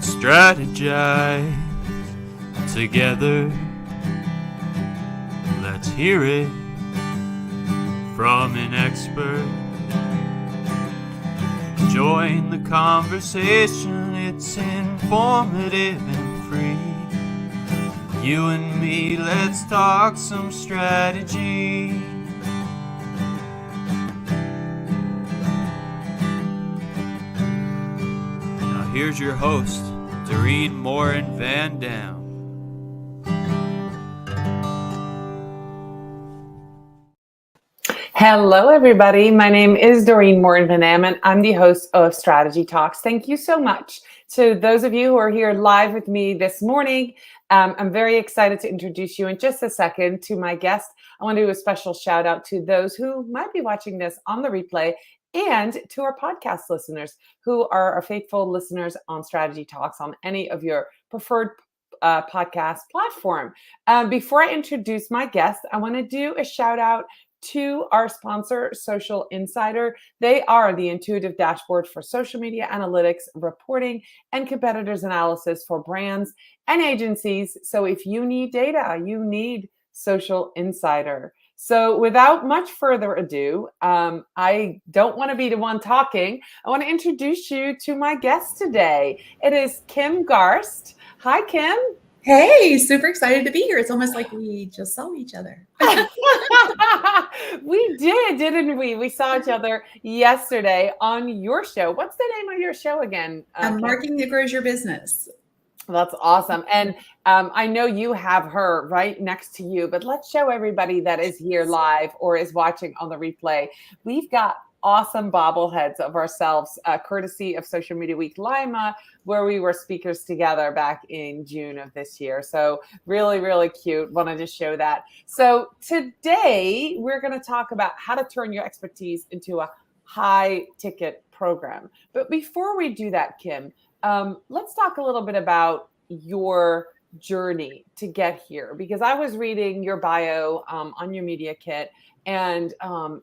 strategize together. Let's hear it from an expert. Join the conversation, it's informative and free. You and me, let's talk some strategy. Now here's your host, Dorien Morin-van. Hello, everybody. My name is Dorien Morin-van, and I'm the host of Strategy Talks. Thank you so much to those of you who are here live with me this morning. I'm very excited to introduce you in just a second to my guest. I want to do a special shout out to those who might be watching this on the replay and to our podcast listeners who are our faithful listeners on Strategy Talks on any of your preferred podcast platform. Before I introduce my guest, I want to do a shout out to our sponsor, Social Insider. They are the intuitive dashboard for social media analytics, reporting, and competitors analysis for brands and agencies. So if you need data, you need Social Insider. So without much further ado, I don't want to be the one talking. I want to introduce you to my guest today. It is Kim Garst. Hi, Kim. Hey, super excited to be here. It's almost like we just saw each other. We did, didn't we? We saw each other yesterday on your show. What's the name of your show again? Marketing That Grows Your Business. That's awesome. And I know you have her right next to you, but let's show everybody that is here live or is watching on the replay. We've got awesome bobbleheads of ourselves, courtesy of Social Media Week Lima, where we were speakers together back in June of this year. So really, really cute. Wanted to show that. So today we're going to talk about how to turn your expertise into a high ticket program. But before we do that, Kim, let's talk a little bit about your journey to get here, because I was reading your bio on your media kit. And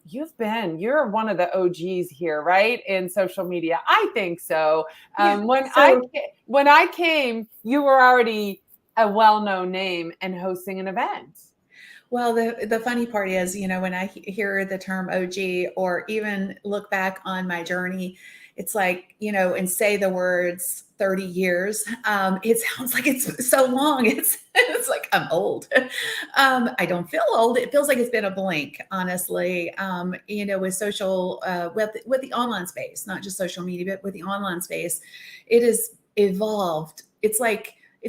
you're one of the OGs here, right? In social media. I think so. When I came, you were already a well-known name and hosting an event. Well, the funny part is, when I hear the term OG or even look back on my journey, it's like, and say the words 30 years, it sounds like it's so long. It's like I'm old. I don't feel old. It feels like it's been a blink, honestly. With social, with the online space, not just social media, but with the online space, it has evolved. It's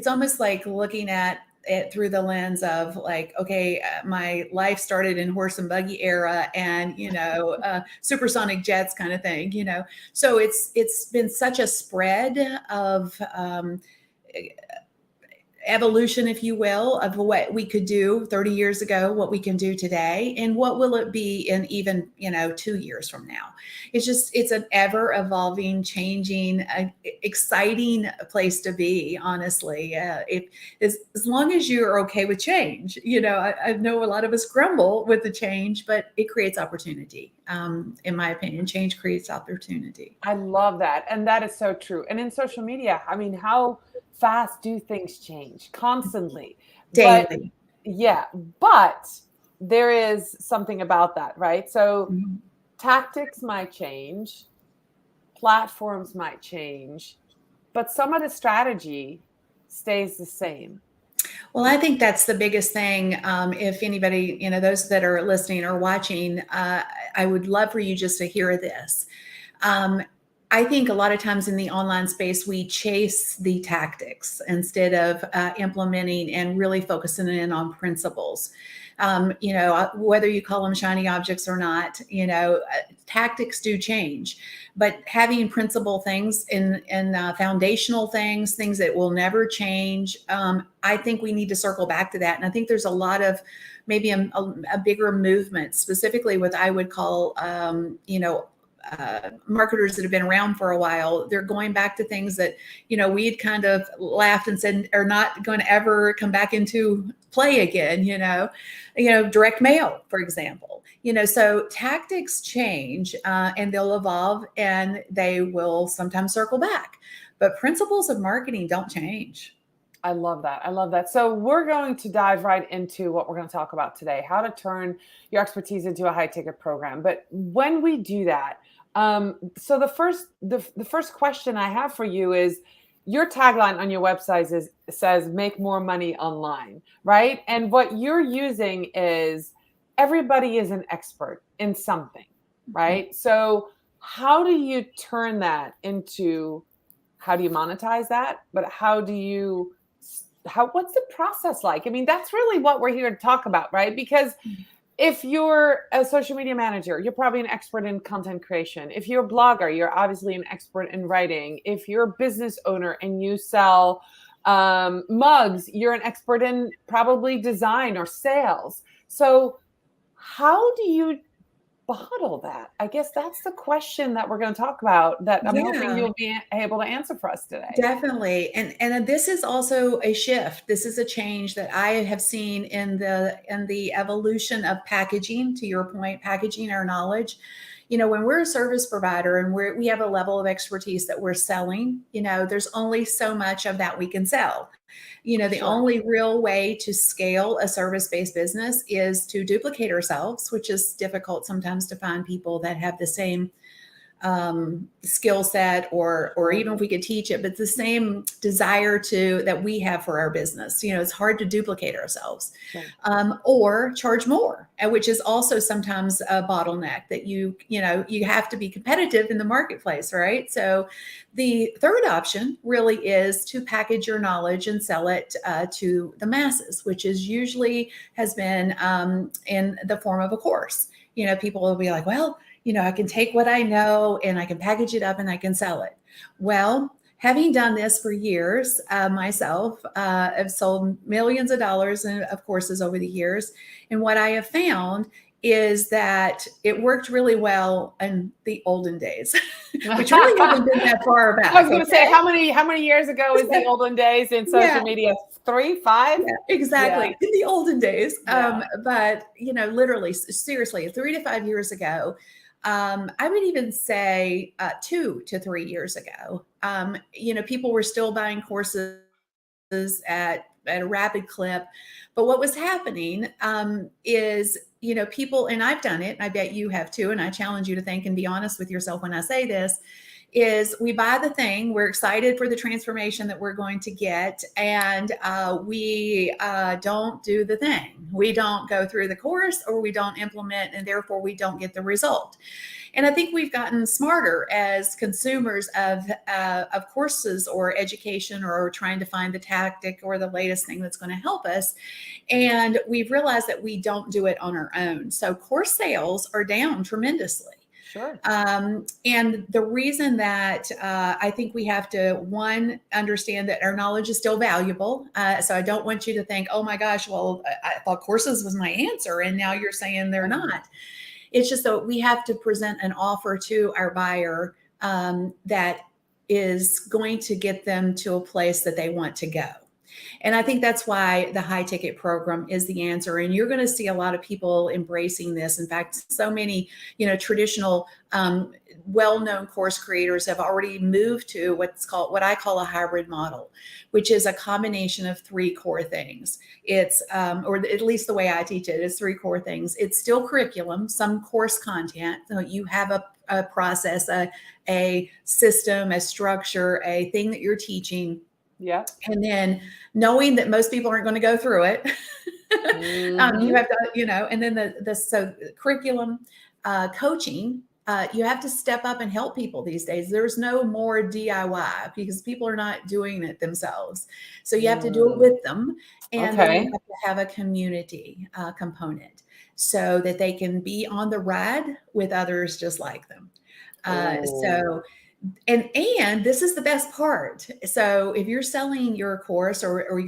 almost like looking at it through the lens of like, okay, my life started in horse and buggy era and, supersonic jets kind of thing, so it's been such a spread of, evolution, if you will, of what we could do 30 years ago, what we can do today, and what will it be in even, 2 years from now. It's an ever evolving, changing, exciting place to be, honestly. As long as you're okay with change, I know a lot of us grumble with the change, but it creates opportunity. In my opinion, change creates opportunity. I love that. And that is so true. And in social media, I mean, how fast do things change? Constantly. Daily. But there is something about that, right? So tactics might change, platforms might change, but some of the strategy stays the same. Well, I think that's the biggest thing. If anybody, those that are listening or watching, I would love for you just to hear this. I think a lot of times in the online space, we chase the tactics instead of implementing and really focusing in on principles. Whether you call them shiny objects or not, tactics do change, but having principle things and foundational things that will never change. I think we need to circle back to that. And I think there's a lot of maybe a bigger movement, specifically with, I would call, marketers that have been around for a while. They're going back to things that, we had kind of laughed and said are not going to ever come back into play again, direct mail, for example. So tactics change and they'll evolve and they will sometimes circle back. but principles of marketing don't change. I love that. I love that. So we're going to dive right into what we're going to talk about today, how to turn your expertise into a high ticket program. But when we do that, so the first question I have for you is, your tagline on your website says make more money online, right? And what you're using is everybody is an expert in something, right? So how do you turn that into, how do you monetize that? But what's the process like? I mean, that's really what we're here to talk about, right? Because if you're a social media manager, you're probably an expert in content creation. If you're a blogger, you're obviously an expert in writing. If you're a business owner and you sell mugs, you're an expert in probably design or sales. So how do you bottle that? I guess that's the question that we're going to talk about, that I'm hoping you'll be able to answer for us today. Definitely. And this is also a shift. This is a change that I have seen in the evolution of packaging, to your point, packaging our knowledge. When we're a service provider and we have a level of expertise that we're selling, there's only so much of that we can sell. The only real way to scale a service-based business is to duplicate ourselves, which is difficult sometimes to find people that have the same skill set, or even if we could teach it, but the same desire that we have for our business. It's hard to duplicate ourselves, or charge more, which is also sometimes a bottleneck that you have to be competitive in the marketplace, right? So the third option really is to package your knowledge and sell it to the masses, which is usually has been in the form of a course. People will be like, well, I can take what I know and I can package it up and I can sell it. Well, having done this for years myself, I've sold millions of dollars of courses over the years. And what I have found is that it worked really well in the olden days, which really hasn't been that far back. I was going to say, how many years ago is the olden days in social media? 3, 5? Yeah, exactly. Yeah. In the olden days. But, literally, seriously, 3 to 5 years ago, I would even say 2 to 3 years ago, people were still buying courses at a rapid clip. But what was happening is, people, and I've done it, I bet you have too, and I challenge you to think and be honest with yourself when I say this, is we buy the thing, we're excited for the transformation that we're going to get, and we don't do the thing. We don't go through the course, or we don't implement, and therefore we don't get the result. And I think we've gotten smarter as consumers of courses or education, or trying to find the tactic or the latest thing that's going to help us. And we've realized that we don't do it on our own. So course sales are down tremendously. Sure. And the reason that I think we have to, one, understand that our knowledge is still valuable. So I don't want you to think, oh my gosh, well, I thought courses was my answer, and now you're saying they're not. It's just that we have to present an offer to our buyer that is going to get them to a place that they want to go. And I think that's why the high ticket program is the answer. And you're going to see a lot of people embracing this. In fact, so many, traditional, well-known course creators have already moved to what I call a hybrid model, which is a combination of 3 core things. It's, or at least the way I teach it, is 3 core things. It's still curriculum, some course content. So you have a process, a system, a structure, a thing that you're teaching. Yeah. And then knowing that most people aren't going to go through it, you have to, and then so curriculum, coaching, you have to step up and help people these days. There's no more DIY because people are not doing it themselves. So you have to do it with them. And then you have to have a community component so that they can be on the ride with others just like them. And this is the best part. So if you're selling your course, or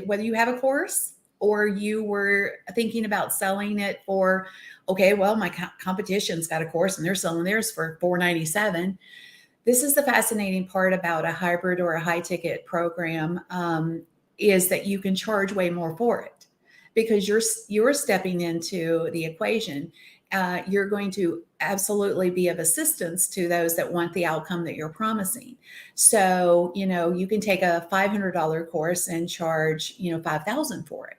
whether you have a course or you were thinking about selling it for, okay, well, my competition's got a course and they're selling theirs for $497. This is the fascinating part about a hybrid or a high ticket program, is that you can charge way more for it because you're stepping into the equation. You're going to absolutely be of assistance to those that want the outcome that you're promising. So, you can take a $500 course and charge, $5,000 for it.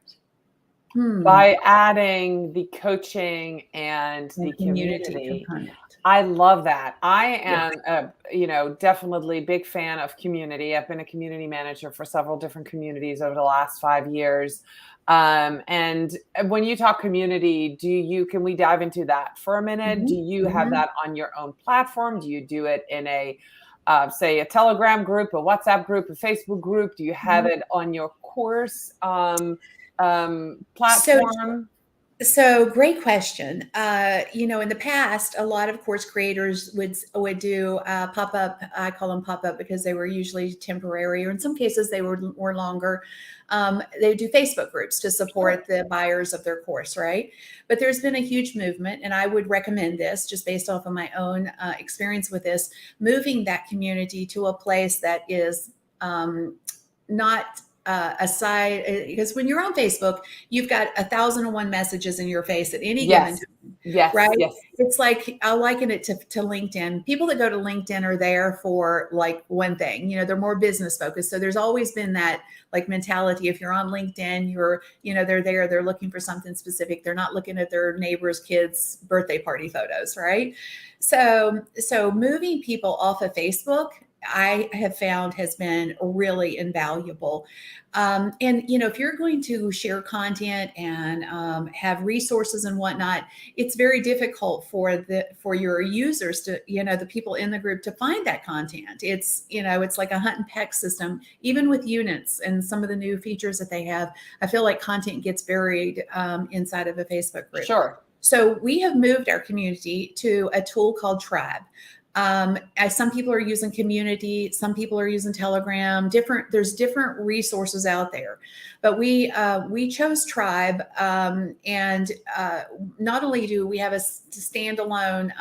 By adding the coaching and the community community. component. I love that. I Yeah. am definitely big fan of community. I've been a community manager for several different communities over the last 5 years. And when you talk community, can we dive into that for a minute? Do you have that on your own platform? Do you do it in say a Telegram group, a WhatsApp group, a Facebook group? Do you have it on your course platform? So great question. In the past, a lot of course creators would do pop-up. I call them pop-up because they were usually temporary, or in some cases they were longer. They would do Facebook groups to support the buyers of their course, right? But there's been a huge movement, and I would recommend this just based off of my own experience with this, moving that community to a place that is not aside, because when you're on Facebook, you've got 1,001 messages in your face at any given time. Yes. Right. Yes. It's like, I liken it to LinkedIn. People that go to LinkedIn are there for like one thing, they're more business focused. So there's always been that like mentality. If you're on LinkedIn, they're there, they're looking for something specific. They're not looking at their neighbor's kids' birthday party photos. Right. So moving people off of Facebook, I have found has been really invaluable. And, if you're going to share content and have resources and whatnot, it's very difficult for your users to, the people in the group to find that content. It's like a hunt and peck system, even with units and some of the new features that they have. I feel like content gets buried inside of a Facebook group. Sure. So we have moved our community to a tool called Tribe. As some people are using community, some people are using Telegram, there's different resources out there, but we chose Tribe. And not only do we have a standalone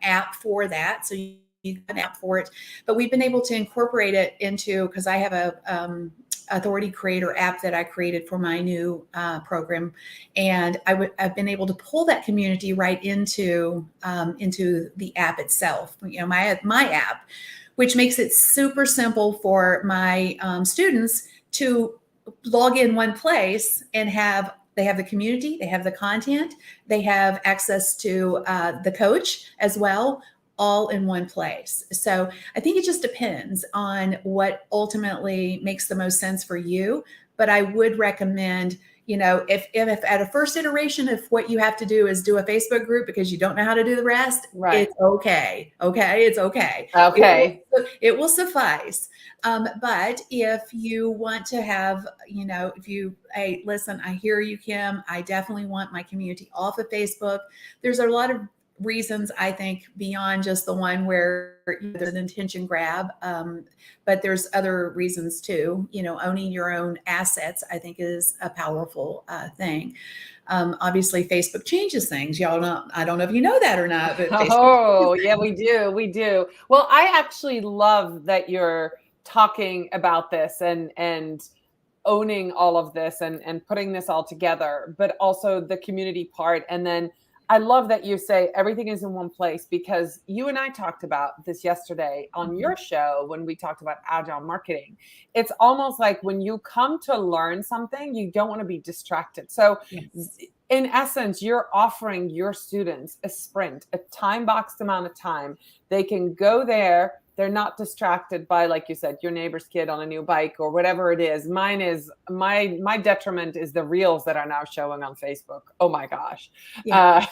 app for that, so you have an app for it, but we've been able to incorporate it into, because I have a authority creator app that I created for my new program. And I've been able to pull that community right into the app itself, my app, which makes it super simple for my students to log in one place and they have the community, they have the content, they have access to the coach as well, all in one place. So I think it just depends on what ultimately makes the most sense for you. But I would recommend, if at a first iteration, if what you have to do is do a Facebook group because you don't know how to do the rest, right. It's okay. Okay. It's okay. Okay. It will suffice. But if you want to have, hey, listen, I hear you, Kim. I definitely want my community off of Facebook. There's a lot of reasons, I think, beyond just the one where there's an intention grab, but there's other reasons too. Owning your own assets, I think, is a powerful thing. Obviously, Facebook changes things. Y'all know, I don't know if you know that or not, but yeah, we do. Well, I actually love that you're talking about this and owning all of this and putting this all together, but also the community part. And then I love that you say everything is in one place, because you and I talked about this yesterday on your show when we talked about agile marketing. It's almost like when you come to learn something, you don't want to be distracted. So in essence, you're offering your students a sprint, a time-boxed amount of time. They can go there. They're not distracted by, like you said, your neighbor's kid on a new bike or whatever it is. Mine is my detriment is the reels that are now showing on Facebook. Oh my gosh. Yeah.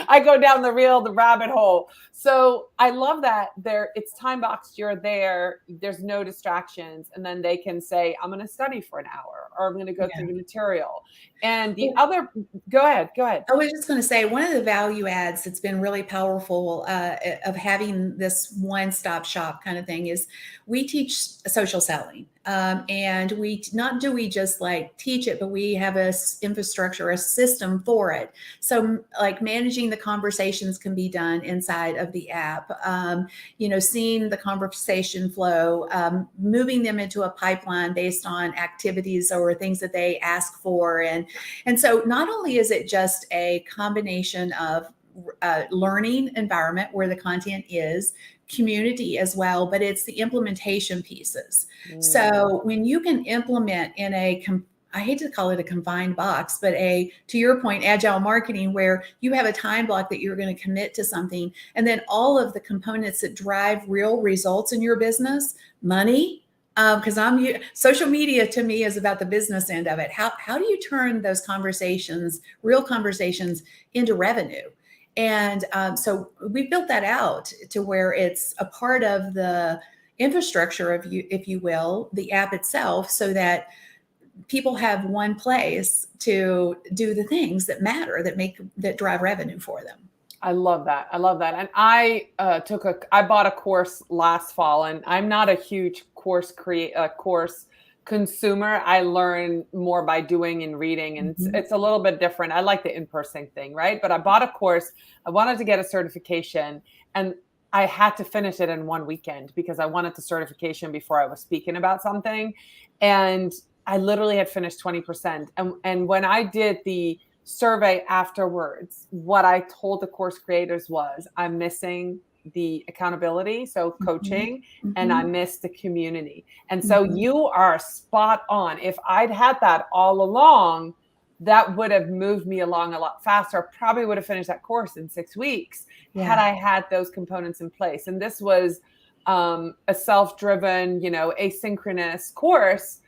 I go down the rabbit hole. So I love that it's time boxed. You're there. There's no distractions. And then they can say, I'm going to study for an hour, or I'm going to go through the material. And go ahead. I was just going to say, one of the value adds that's been really powerful of having this one-stop shop kind of thing is we teach social selling. And we just like teach it, but we have a infrastructure, a system for it. So like managing the conversations can be done inside of the app, seeing the conversation flow, moving them into a pipeline based on activities or things that they ask for. And so not only is it just a combination of learning environment where the content is, community as well, but it's the implementation pieces. So when you can implement in I hate to call it a confined box, but to your point, agile marketing, where you have a time block that you're going to commit to something, and then all of the components that drive real results in your business, money, because social media to me is about the business end of it. How do you turn those conversations, real conversations, into revenue? And so we built that out to where it's a part of the infrastructure of you, if you will, the app itself, so that people have one place to do the things that matter, that drive revenue for them. I love that. And I bought a course last fall, and I'm not a huge course consumer. I learn more by doing and reading, and it's a little bit different. I like the in-person thing, right? But I bought a course. I wanted to get a certification, and I had to finish it in one weekend because I wanted the certification before I was speaking about something. And I literally had finished 20%. And when I did the survey afterwards, what I told the course creators was, I'm missing the accountability, so coaching, and I missed the community. And so you are spot on. If I'd had that all along, that would have moved me along a lot faster. Probably would have finished that course in 6 weeks had I had those components in place. And this was a self-driven, asynchronous course.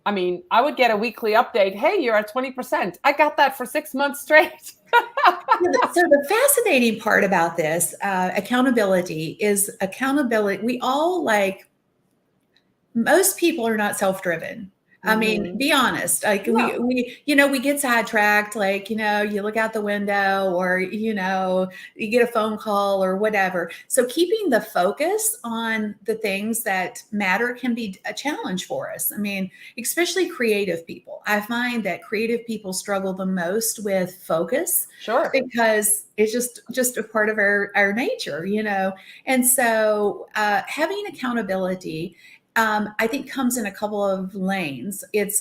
I mean, I would get a weekly update. Hey, you're at 20%. I got that for 6 months straight. So the fascinating part about this accountability is accountability. We all most people are not self-driven. I mean, be honest, we get sidetracked, you look out the window or, you get a phone call or whatever. So keeping the focus on the things that matter can be a challenge for us. I mean, especially creative people. I find that creative people struggle the most with focus. Sure. Because it's just a part of our nature, And so having accountability, I think comes in a couple of lanes. It's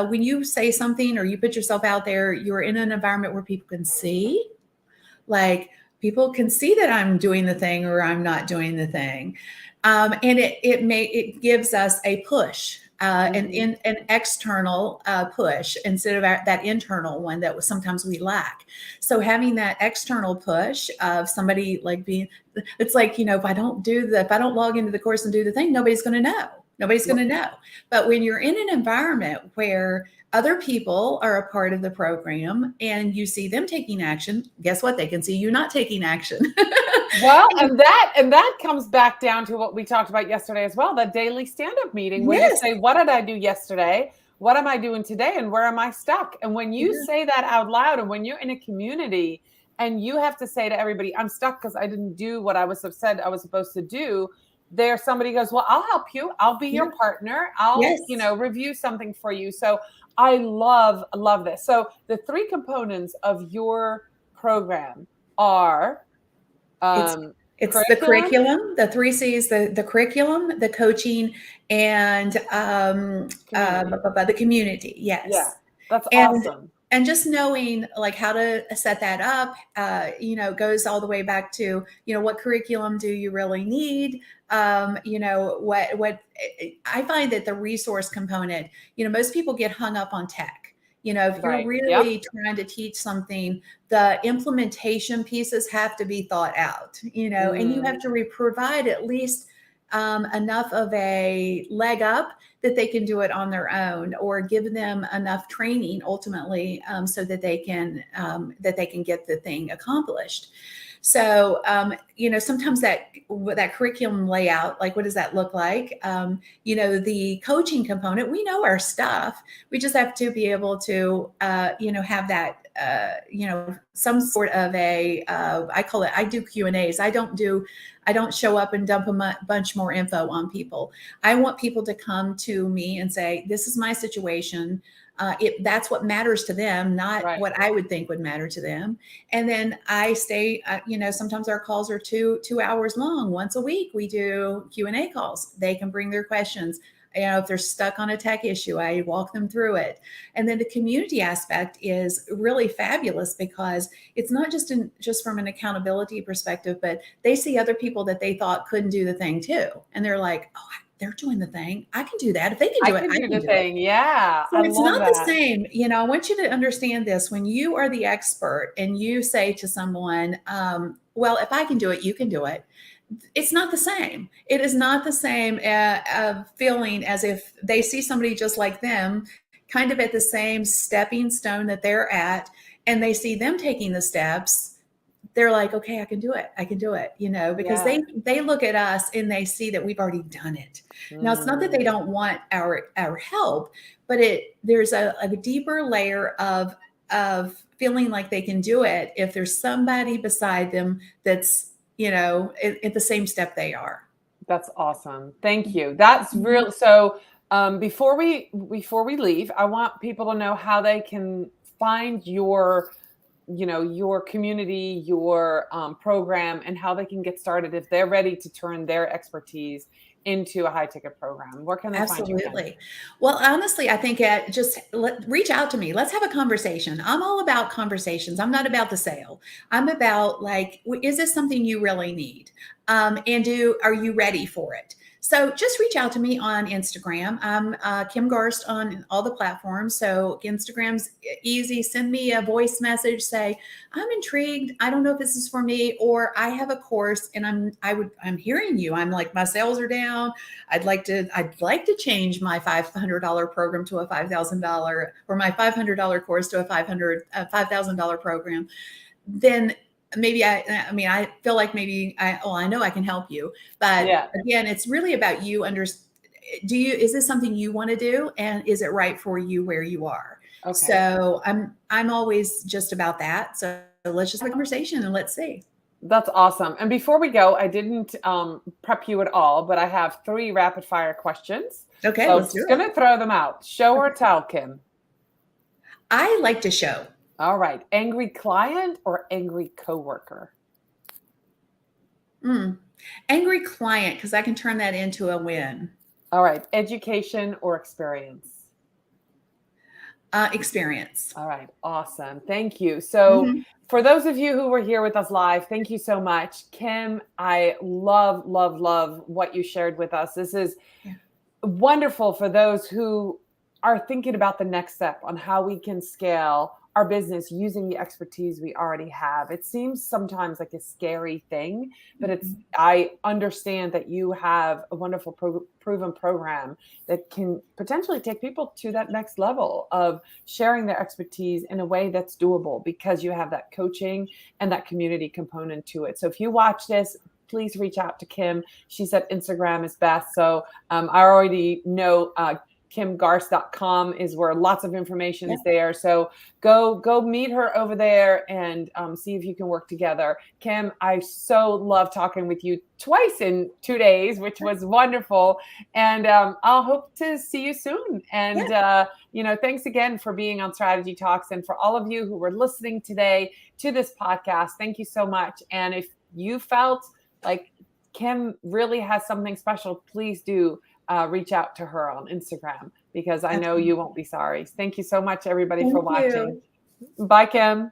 when you say something or you put yourself out there, you're in an environment where people can see, people can see that I'm doing the thing or I'm not doing the thing. And it gives us a push, an external push instead of that internal one that sometimes we lack. So having that external push of somebody it's if I don't log into the course and do the thing, nobody's going to know. Nobody's going to know. But when you're in an environment where other people are a part of the program and you see them taking action, guess what? They can see you not taking action. Well, and that comes back down to what we talked about yesterday as well, that daily stand-up meeting where you say, what did I do yesterday? What am I doing today? And where am I stuck? And when you say that out loud, and when you're in a community and you have to say to everybody, I'm stuck because I didn't do what I said I was supposed to do, somebody goes, well, I'll help you. I'll be your partner. I'll, review something for you. So I love this. So the 3 components of your program are it's the curriculum, the 3 C's, the curriculum, the coaching, and the community. Yes. Yeah, that's awesome. And just knowing how to set that up, goes all the way back to, what curriculum do you really need? What I find that the resource component, most people get hung up on tech. If you're really trying to teach something, the implementation pieces have to be thought out, and you have to provide at least enough of a leg up that they can do it on their own, or give them enough training ultimately so that they can get the thing accomplished. So, sometimes that curriculum layout, what does that look like? The coaching component, we know our stuff. We just have to be able to, have that, some sort of I do Q&As. I don't show up and dump a bunch more info on people. I want people to come to me and say, this is my situation. That's what matters to them, not what I would think would matter to them. And then I stay, sometimes our calls are 2 hours long. Once a week, we do Q&A calls. They can bring their questions. if they're stuck on a tech issue, I walk them through it. And then the community aspect is really fabulous because it's not just from an accountability perspective, but they see other people that they thought couldn't do the thing too. And they're like, oh, they're doing the thing. I can do that. If they can do it, I can do it. Yeah. So it's not the same. I want you to understand this. When you are the expert and you say to someone, well, if I can do it, you can do it. It's not the same. It is not the same feeling as if they see somebody just like them, kind of at the same stepping stone that they're at, and they see them taking the steps. They're like, okay, I can do it. I can do it, because they look at us and they see that we've already done it. Now, it's not that they don't want our help, but there's a deeper layer of feeling like they can do it if there's somebody beside them that's, at the same step they are. That's awesome. Thank you. That's real. So before we leave, I want people to know how they can find your community, your program, and how they can get started if they're ready to turn their expertise into a high ticket program. Where can they find you? Absolutely. Well, honestly, I think reach out to me. Let's have a conversation. I'm all about conversations. I'm not about the sale. I'm about is this something you really need? And are you ready for it? So just reach out to me on Instagram. I'm Kim Garst on all the platforms. So Instagram's easy. Send me a voice message. Say, I'm intrigued. I don't know if this is for me, or I have a course and I'm hearing you. I'm like, my sales are down. I'd like to change my $500 program to a $5,000, or my $500 course to a $5,000 program. Then maybe I feel like I know I can help you, but again, it's really about you. Is this something you want to do? And is it right for you where you are? Okay. So I'm always just about that. So let's just have a conversation and let's see. That's awesome. And before we go, I didn't prep you at all, but I have 3 rapid fire questions. Okay. So I'm just going to throw them out. Show or tell, Kim? I like to show. All right. Angry client or angry coworker? Angry client, because I can turn that into a win. All right. Education or experience? Experience. All right. Awesome. Thank you. So for those of you who were here with us live, thank you so much. Kim, I love, love, love what you shared with us. This is wonderful for those who are thinking about the next step on how we can scale our business using the expertise we already have. It seems sometimes like a scary thing, but I understand that you have a wonderful proven program that can potentially take people to that next level of sharing their expertise in a way that's doable, because you have that coaching and that community component to it. So if you watch this, please reach out to Kim. She said Instagram is best. So I already know KimGarst.com is where lots of information is there. So go meet her over there and see if you can work together. Kim, I so love talking with you twice in 2 days, which was wonderful. And I'll hope to see you soon. And, thanks again for being on Strategy Talks. And for all of you who were listening today to this podcast, thank you so much. And if you felt like Kim really has something special, please do reach out to her on Instagram, because I know you won't be sorry. Thank you so much, everybody, for watching. Bye, Kim.